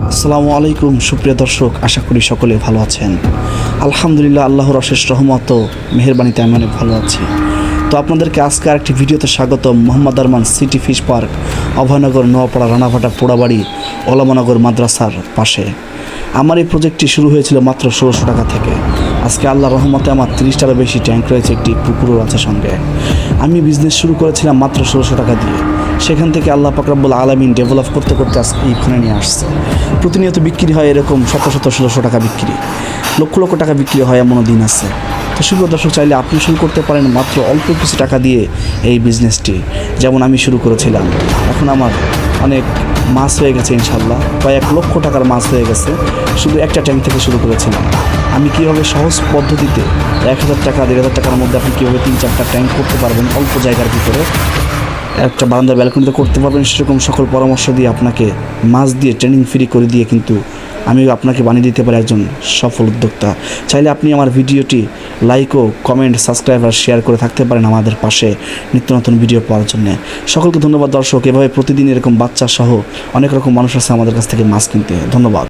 আসসালামু আলাইকুম সুপ্রিয় দর্শক, আশা করি সকলে ভালো আছেন। আলহামদুলিল্লাহ, আল্লাহর অশেষ রহমত ও মেহেরবানিতে আমি অনেক ভালো আছি। তো আপনাদেরকে আজকে আরেকটি ভিডিওতে স্বাগতম। Mohammad Arman City Fish Park, Abhaynagar, Noapara, Ranabhata, Porabari, Olamanagar মাদ্রাসার পাশে। আমার এই প্রজেক্টটি শুরু হয়েছিল মাত্র ১৬০০ টাকা থেকে। আজকে আল্লাহর রহমতে আমার 30টারও বেশি ট্যাঙ্ক রয়েছে, একটি পুকুরও আছে সঙ্গে। আমি বিজনেস শুরু করেছিলাম মাত্র ১৬০০ টাকা দিয়ে। সেখান থেকে আল্লাহ পাক রব্বুল আলামিন ডেভেলপ করতে করতে আজকে এইখানে নিয়ে আসছে। প্রতিনিয়ত বিক্রি হয় এরকম শত ১৬০০ টাকা বিক্রি, লক্ষ লক্ষ টাকা বিক্রি হয়, এমনও দিন আছে। তো সুপ্রিয় দর্শক, চাইলে আপনি শুরু করতে পারেন মাত্র অল্প কিছু টাকা দিয়ে এই বিজনেসটি, যেমন আমি শুরু করেছিলাম। এখন আমার অনেক মাছ হয়ে গেছে, ইনশাল্লাহ কয়েক লক্ষ টাকার মাছ হয়ে গেছে। শুধু একটা ট্যাঙ্ক থেকে শুরু করেছিলাম। আমি কীভাবে সহজ পদ্ধতিতে ১,০০০ টাকা ১,৫০০ টাকার মধ্যে আপনি কীভাবে ৩-৪টা ট্যাঙ্ক করতে পারবেন অল্প জায়গার ভিতরে, একটা বারান্দার ব্যালকনিতে করতে পারবেন, সেরকম সকল পরামর্শ দিয়ে আপনাকে মাছ দিয়ে ট্রেনিং ফ্রি করে দিয়ে কিন্তু আমি আপনাকে বানিয়ে দিতে পারি একজন সফল উদ্যোক্তা। চাইলে আপনি আমার ভিডিওটি লাইক ও কমেন্ট, সাবস্ক্রাইব আর শেয়ার করে থাকতে পারেন আমাদের পাশে নিত্য নতুন ভিডিও পাওয়ার জন্য। সকলকে ধন্যবাদ দর্শক। এভাবে প্রতিদিন এরকম বাচ্চা সহ অনেক রকম মানুষ আছে আমাদের কাছ থেকে মাছ কিনতে। ধন্যবাদ।